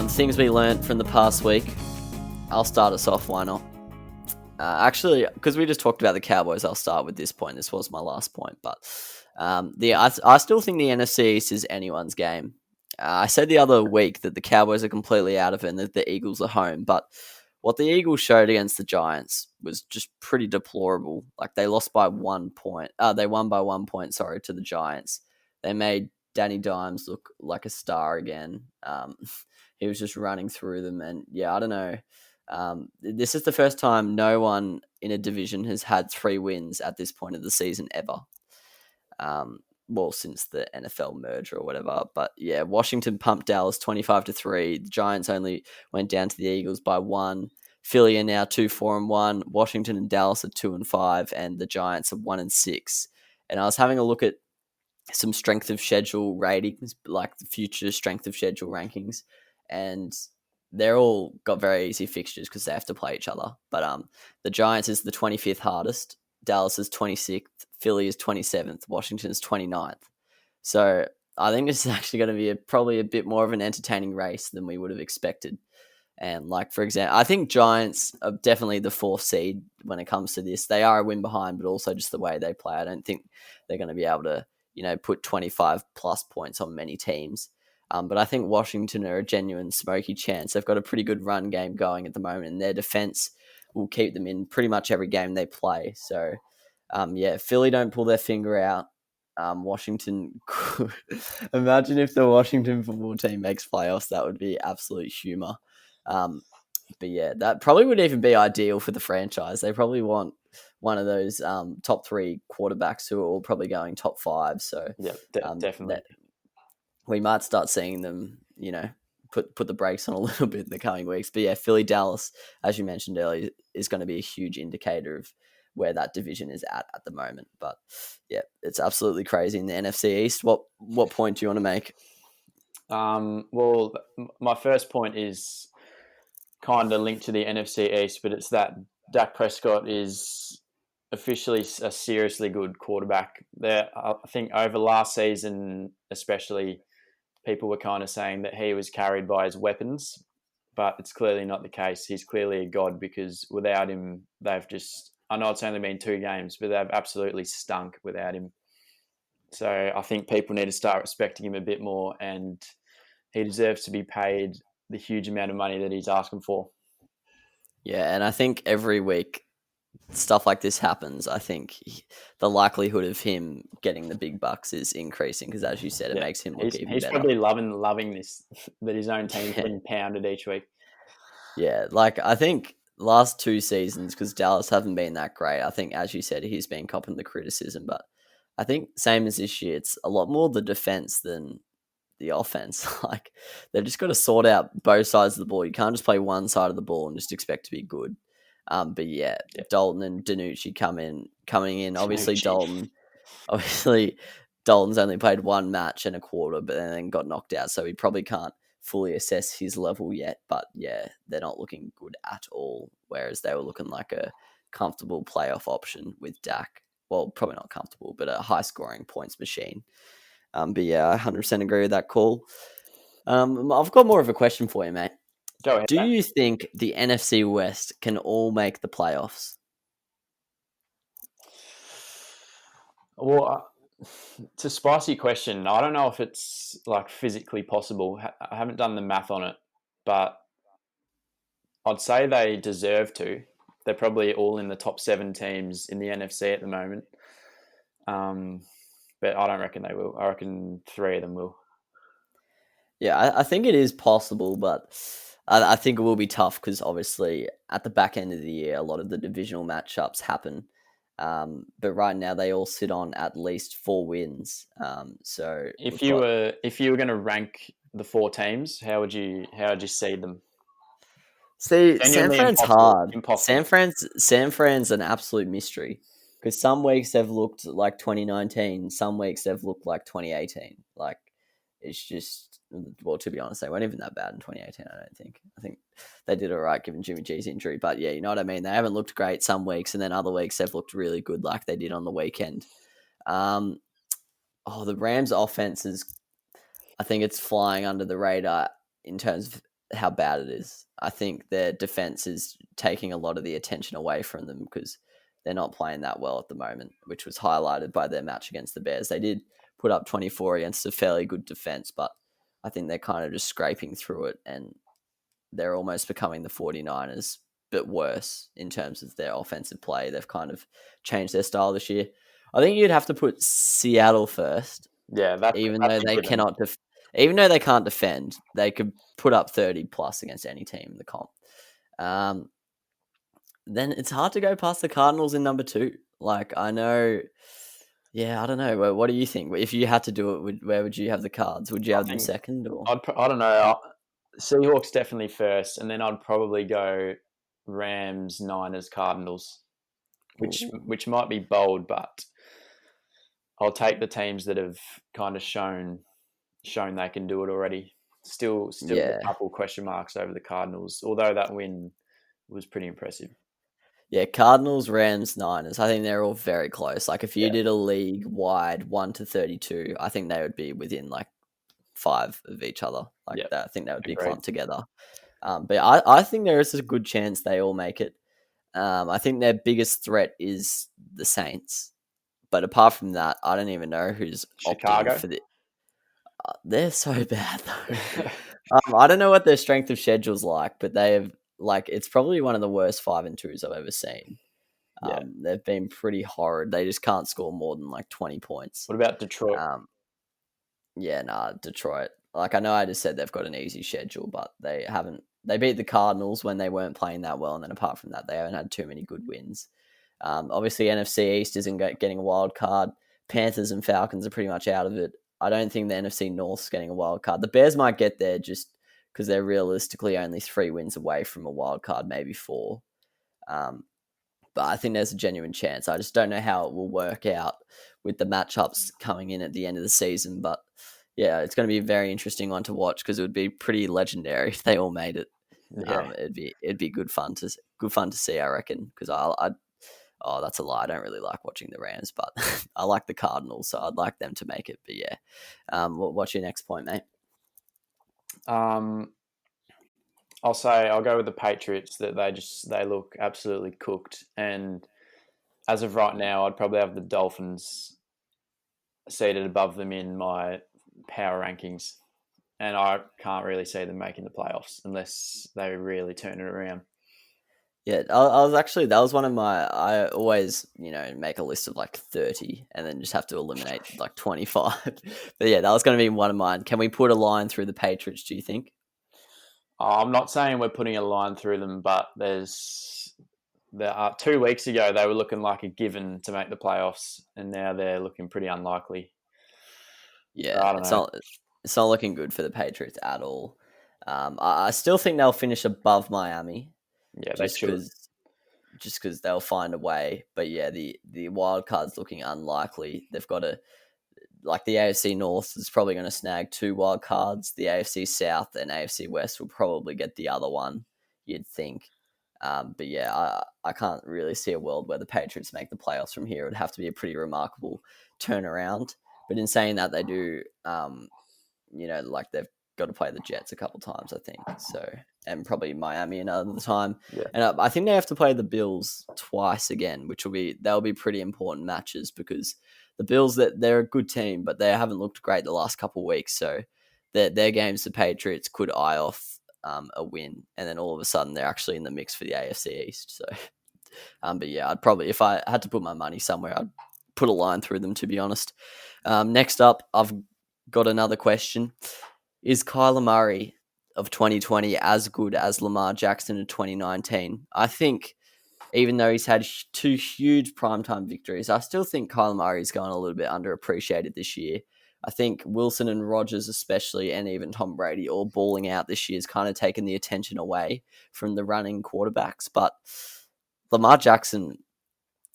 Things we learnt from the past week. I'll start us off. Why not? Actually, because we just talked about the Cowboys, I'll start with this point. This was my last point, but I still think the NFC East is anyone's game. I said the other week that the Cowboys are completely out of it and that the Eagles are home, but what the Eagles showed against the Giants was just pretty deplorable. Like they lost by 1 point. They won by 1 point, to the Giants. They made Danny Dimes look like a star again. He was just running through them, and yeah, I don't know. This is the first time no one in a division has had 3 wins at this point of the season ever. Well, since the NFL merger or whatever. But yeah, Washington pumped Dallas 25-3. The Giants only went down to the Eagles by 1. Philly are now 2-4-1. Washington and Dallas are 2-5, and the Giants are 1-6. And I was having a look at some strength of schedule ratings, like the future strength of schedule rankings, and they're all got very easy fixtures because they have to play each other. But the Giants is the 25th hardest, Dallas is 26th, Philly is 27th, Washington is 29th. So I think this is actually going to be probably a bit more of an entertaining race than we would have expected. And like, for example, I think Giants are definitely the 4th seed when it comes to this. They are a win behind, but also just the way they play. I don't think they're going to be able to, put 25 plus points on many teams. But I think Washington are a genuine smoky chance. They've got a pretty good run game going at the moment, and their defense will keep them in pretty much every game they play. So, Philly don't pull their finger out. Washington, imagine if the Washington football team makes playoffs. That would be absolute humor. But yeah, that probably would even be ideal for the franchise. They probably want one of those top 3 quarterbacks who are all probably going top 5. So yeah, definitely. We might start seeing them, put the brakes on a little bit in the coming weeks. But yeah, Philly Dallas, as you mentioned earlier, is going to be a huge indicator of where that division is at the moment. But yeah, it's absolutely crazy in the NFC East. What point do you want to make? Well, my first point is kind of linked to the NFC East, but it's that Dak Prescott is officially a seriously good quarterback. There, I think over last season, especially, people were kind of saying that he was carried by his weapons, but it's clearly not the case. He's clearly a god because without him, they've just, I know it's only been 2 games, but they've absolutely stunk without him. So I think people need to start respecting him a bit more, and he deserves to be paid the huge amount of money that he's asking for. Yeah, and I think every week stuff like this happens. I think the likelihood of him getting the big bucks is increasing because, as you said, it makes him look even better. He's probably loving this, that his own team's getting pounded each week. Yeah, like I think last 2 seasons, because Dallas haven't been that great, I think, as you said, he's been copping the criticism. But I think same as this year, it's a lot more the defense than the offense. Like they've just got to sort out both sides of the ball. You can't just play one side of the ball and just expect to be good. But yeah, Dalton and Danucci coming in. Obviously, Dalton's only played 1 match and a quarter, but then got knocked out, so he probably can't fully assess his level yet. But yeah, they're not looking good at all. Whereas they were looking like a comfortable playoff option with Dak. Well, probably not comfortable, but a high scoring points machine. But yeah, I 100% agree with that call. I've got more of a question for you, mate. Go ahead. Do you think the NFC West can all make the playoffs? Well, it's a spicy question. I don't know if it's like physically possible. I haven't done the math on it, but I'd say they deserve to. They're probably all in the top 7 teams in the NFC at the moment. But I don't reckon they will. I reckon 3 of them will. Yeah, I think it is possible, but I think it will be tough because obviously at the back end of the year, a lot of the divisional matchups happen. But right now they all sit on at least 4 wins. So if you were going to rank the 4 teams, how would you seed them? See, San Fran's hard. Impossible. San Fran's an absolute mystery because some weeks they've looked like 2019, some weeks they've looked like 2018. Like it's just, well, to be honest, they weren't even that bad in 2018. I don't think. I think they did all right given Jimmy G's injury. But yeah, you know what I mean. They haven't looked great some weeks, and then other weeks they've looked really good, like they did on the weekend. The Rams' offense is, I think it's flying under the radar in terms of how bad it is. I think their defense is taking a lot of the attention away from them because they're not playing that well at the moment, which was highlighted by their match against the Bears. They did put up 24 against a fairly good defense, but I think they're kind of just scraping through it, and they're almost becoming the 49ers, but worse in terms of their offensive play. They've kind of changed their style this year. I think you'd have to put Seattle first, Yeah, that's even that's though a they given. cannot even though they can't defend, they could put up 30 plus against any team in the comp. Then it's hard to go past the Cardinals in number 2. Like, I know, yeah, I don't know. What do you think? If you had to do it, where would you have the Cards? Would you I have them think second or? I don't know. Seahawks definitely first, and then I'd probably go Rams, Niners, Cardinals, Ooh. which might be bold, but I'll take the teams that have kind of shown they can do it already. Still Yeah. a couple question marks over the Cardinals, although that win was pretty impressive. Yeah, Cardinals, Rams, Niners. I think they're all very close. Like, if you Yeah, did a league wide 1 to 32, I think they would be within like 5 of each other. Like yeah, that, I think they would be agreed. clumped together. But I think there is a good chance they all make it. I think their biggest threat is the Saints. But apart from that, I don't even know who's opting Chicago. for the. They're so bad though. I don't know what their strength of schedule's like, but they have like it's probably one of the worst 5-2s I've ever seen. Yeah. They've been pretty horrid. They just can't score more than like 20 points. What about Detroit? Yeah, nah, Detroit. Like, I know I just said they've got an easy schedule, but they haven't. They beat the Cardinals when they weren't playing that well, and then apart from that, they haven't had too many good wins. Obviously, NFC East isn't getting a wild card. Panthers and Falcons are pretty much out of it. I don't think the NFC North's getting a wild card. The Bears might get there just because they're realistically only 3 wins away from a wild card, maybe 4. Um, but I think there's a genuine chance. I just don't know how it will work out with the matchups coming in at the end of the season. But yeah, it's going to be a very interesting one to watch because it would be pretty legendary if they all made it. Yeah. It'd be good fun to see, I reckon. Because I oh, that's a lie. I don't really like watching the Rams, but I like the Cardinals, so I'd like them to make it. But yeah, what's your next point, mate? Um, I'll go with the Patriots. That they look absolutely cooked, and as of right now, I'd probably have the Dolphins seated above them in my power rankings, and I can't really see them making the playoffs unless they really turn it around. Yeah, I was actually that was one of my. I always make a list of like 30 and then just have to eliminate like 25. But yeah, that was going to be one of mine. Can we put a line through the Patriots? Do you think? I'm not saying we're putting a line through them, but there are 2 weeks ago they were looking like a given to make the playoffs, and now they're looking pretty unlikely. So Yeah, I don't it's know. not. It's not looking good for the Patriots at all. I still think they'll finish above Miami, Yeah, they just should. because they'll find a way. But yeah, the wild card's looking unlikely. They've got to like the AFC North is probably going to snag 2 wild cards. The AFC South and AFC West will probably get the other one. You'd think. But yeah, I can't really see a world where the Patriots make the playoffs from here. It would have to be a pretty remarkable turnaround. But in saying that, they do, like they've got to play the Jets a couple times, I think. So, and probably Miami another time. Yeah, And I think they have to play the Bills twice again, which they'll be pretty important matches because the Bills they're a good team, but they haven't looked great the last couple of weeks. So, their games, the Patriots could eye off a win, and then all of a sudden they're actually in the mix for the AFC East. So, but yeah, I'd probably if I had to put my money somewhere, I'd put a line through them. To be honest. Next up, I've got another question: is Kyler Murray of 2020 as good as Lamar Jackson of 2019? I think. Even though he's had 2 huge primetime victories, I still think Kyler Murray's going a little bit underappreciated this year. I think Wilson and Rodgers, especially, and even Tom Brady, all balling out this year has kind of taken the attention away from the running quarterbacks. But Lamar Jackson,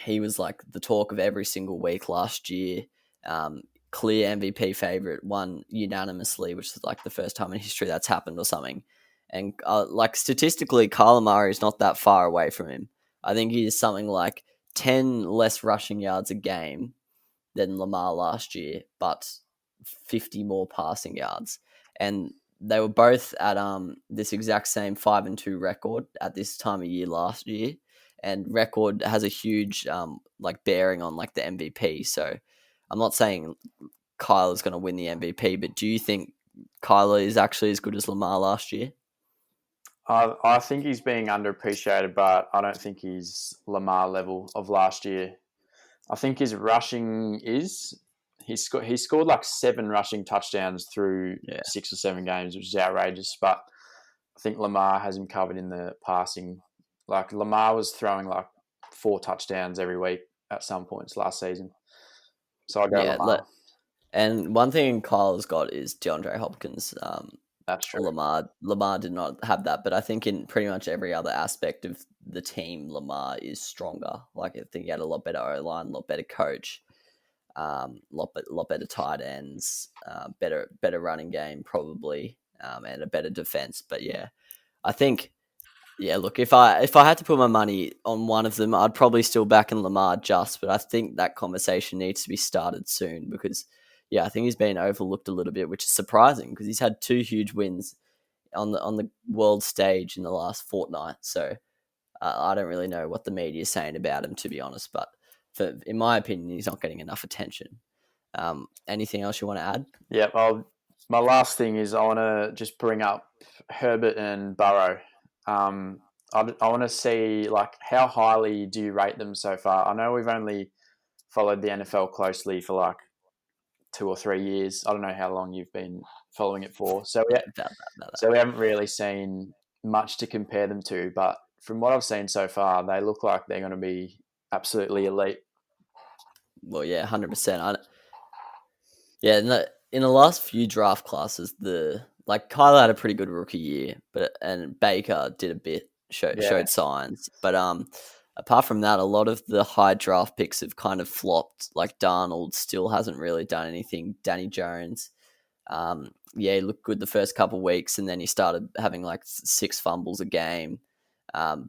he was like the talk of every single week last year. Clear MVP favorite, won unanimously, which is like the first time in history that's happened or something. And like statistically, Kyler Murray is not that far away from him. I think he is something like 10 less rushing yards a game than Lamar last year, but 50 more passing yards. And they were both at this exact same 5-2 record at this time of year last year, and record has a huge like bearing on like the MVP. So I'm not saying Kyler's going to win the MVP, but do you think Kyler is actually as good as Lamar last year? I think he's being underappreciated, but I don't think he's Lamar level of last year. I think his rushing is. He scored like 7 rushing touchdowns through Yeah. 6 or 7 games, which is outrageous. But I think Lamar has him covered in the passing. Like Lamar was throwing like 4 touchdowns every week at some points last season. So I go Yeah, Lamar. and one thing Kyle's got is DeAndre Hopkins. That's true. Lamar did not have that, but I think in pretty much every other aspect of the team, Lamar is stronger. Like I think he had a lot better O line, a lot better coach, lot better tight ends, better running game probably, and a better defense. But yeah, I think yeah. Look, if I had to put my money on one of them, I'd probably still back in Lamar just, but I think that conversation needs to be started soon because yeah, I think he's been overlooked a little bit, which is surprising because he's had 2 huge wins on the world stage in the last fortnight. So I don't really know what the media is saying about him, to be honest. But in my opinion, he's not getting enough attention. Anything else you want to add? Yeah. My last thing is I want to just bring up Herbert and Burrow. I want to see like how highly do you rate them so far? I know we've only followed the NFL closely for like 2 or 3 years. I don't know how long you've been following it for. Yeah, about that. So we haven't really seen much to compare them to. But from what I've seen so far, they look like they're going to be absolutely elite. Well, yeah, 100%. Yeah, in the last few draft classes, Kyler had a pretty good rookie year, and Baker did a bit, Yeah, showed signs, but apart from that, a lot of the high draft picks have kind of flopped. Like Darnold still hasn't really done anything. Danny Jones, yeah, he looked good the first couple of weeks, and then he started having like 6 fumbles a game.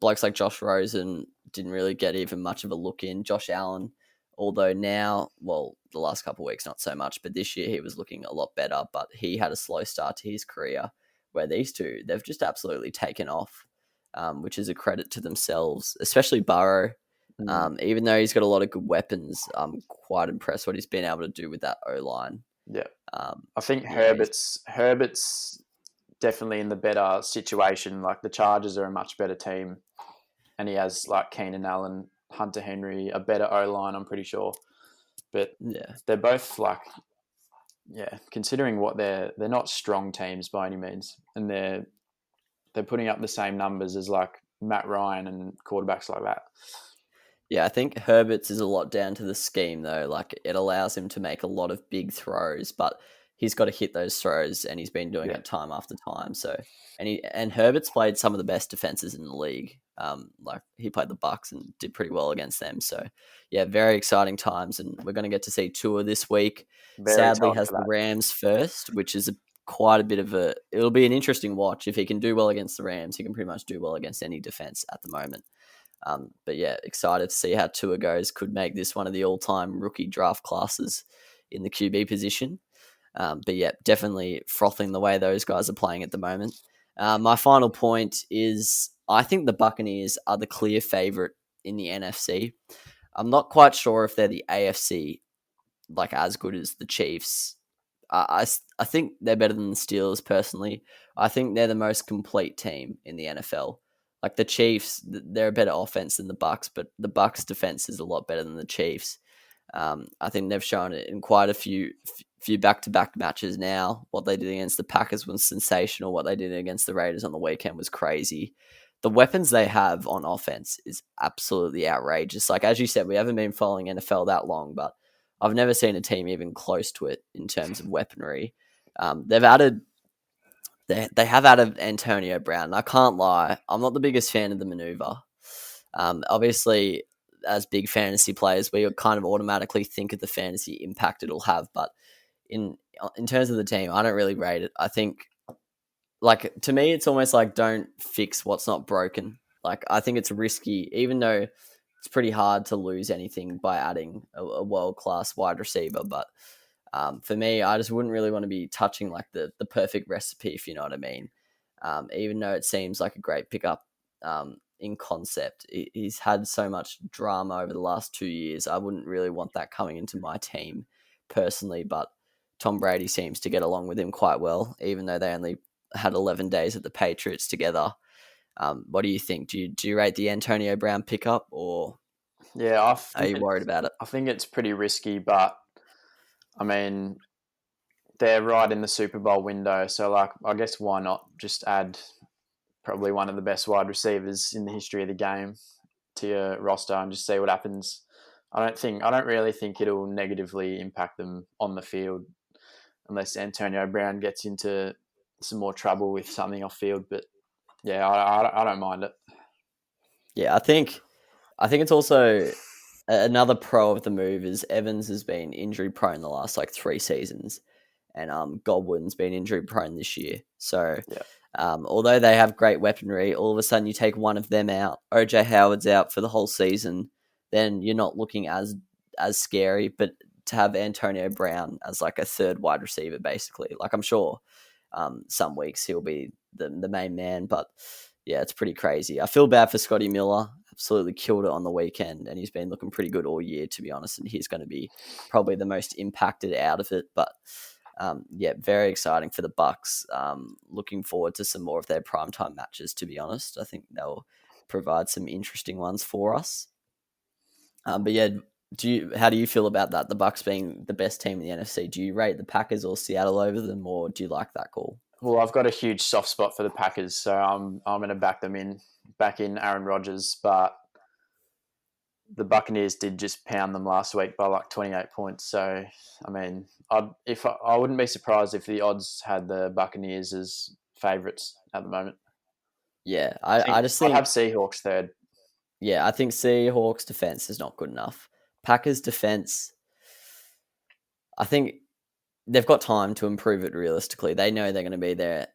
Blokes like Josh Rosen didn't really get even much of a look in. Josh Allen, although now, well, the last couple of weeks not so much, but this year he was looking a lot better. But he had a slow start to his career. Where these two, they've just absolutely taken off, which is a credit to themselves, especially Burrow. Even though he's got a lot of good weapons, I'm quite impressed what he's been able to do with that O line. yeah. I think Yeah, Herbert's definitely in the better situation. Like the Chargers are a much better team, and he has like Keenan Allen, Hunter Henry, a better O line. I'm pretty sure, but yeah. they're both like, yeah. Considering what they're not strong teams by any means, and they're putting up the same numbers as like Matt Ryan and quarterbacks like that. Yeah, I think Herbert's is a lot down to the scheme though. Like it allows him to make a lot of big throws, but he's got to hit those throws, and he's been doing Yeah, it time after time. So, and Herbert's played some of the best defenses in the league. Like he played the Bucks and did pretty well against them. So, yeah, very exciting times, and we're going to get to see Tua this week. very Sadly, excited has for the that. Rams first, which is quite a bit of a. It'll be an interesting watch if he can do well against the Rams. He can pretty much do well against any defense at the moment. But yeah, excited to see how Tua goes. Could make this one of the all-time rookie draft classes in the QB position. But yeah, definitely frothing the way those guys are playing at the moment. My final point is I think the Buccaneers are the clear favorite in the NFC. I'm not quite sure if they're the AFC, like as good as the Chiefs. I think they're better than the Steelers personally. I think they're the most complete team in the NFL. Like the Chiefs, they're a better offense than the Bucks, but the Bucks defense is a lot better than the Chiefs. I think they've shown it in quite a few back-to-back matches now. What they did against the Packers was sensational. What they did against the Raiders on the weekend was crazy. The weapons they have on offense is absolutely outrageous. Like as you said, we haven't been following NFL that long, but I've never seen a team even close to it in terms of weaponry. They've added they have added Antonio Brown. And I can't lie, I'm not the biggest fan of the maneuver. Obviously, as big fantasy players, we kind of automatically think of the fantasy impact it'll have. But in terms of the team, I don't really rate it. I think, like to me, it's almost like don't fix what's not broken. Like I think it's risky, even though it's pretty hard to lose anything by adding a world class wide receiver. But For me, I just wouldn't really want to be touching like the perfect recipe, if you know what I mean. Even though it seems like a great pickup in concept, he's had so much drama over the last 2 years. I wouldn't really want that coming into my team personally, but Tom Brady seems to get along with him quite well, even though they only had 11 days at the Patriots together. What do you think? Do you rate the Antonio Brown pickup, or Yeah, are you worried about it? I think it's pretty risky, but I mean, they're right in the Super Bowl window, so like I guess why not just add probably one of the best wide receivers in the history of the game to your roster and just see what happens. I don't really think it'll negatively impact them on the field unless Antonio Brown gets into some more trouble with something off field. But yeah, I don't mind it. Yeah, I think it's also another pro of the move is Evans has been injury prone the last like 3 seasons, and Godwin's been injury prone this year. So Yeah. although they have great weaponry, all of a sudden you take one of them out, OJ Howard's out for the whole season, then you're not looking as scary. But to have Antonio Brown as like a third wide receiver, basically, like I'm sure some weeks he'll be the main man, but yeah, it's pretty crazy. I feel bad for Scotty Miller. Absolutely killed it on the weekend, and he's been looking pretty good all year, to be honest. And he's going to be probably the most impacted out of it. But yeah, very exciting for the Bucks. Looking forward to some more of their primetime matches, to be honest. I think they'll provide some interesting ones for us. But yeah, how do you feel about that? The Bucks being the best team in the NFC. Do you rate the Packers or Seattle over them, or do you like that call? Well, I've got a huge soft spot for the Packers, so I'm going to back in Aaron Rodgers, but the Buccaneers did just pound them last week by like 28 points. So, I mean, I wouldn't be surprised if the odds had the Buccaneers as favourites at the moment. Yeah, I just think I'd have Seahawks third. Yeah, I think Seahawks defense is not good enough. Packers defense, I think they've got time to improve it realistically. They know they're going to be there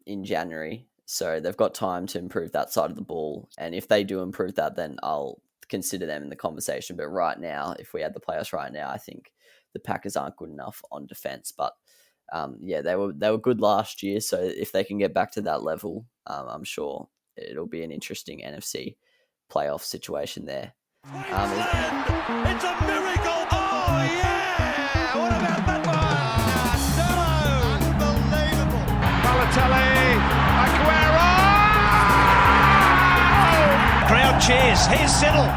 in January, so they've got time to improve that side of the ball. And if they do improve that, then I'll consider them in the conversation. But right now, if we had the playoffs right now, I think the Packers aren't good enough on defense. But yeah, they were good last year, so if they can get back to that level, I'm sure it'll be an interesting NFC playoff situation there. It's a miracle! Oh yeah! What about that one? No! Unbelievable! Balotelli, Aguero! Crowd cheers. Here's Siddle.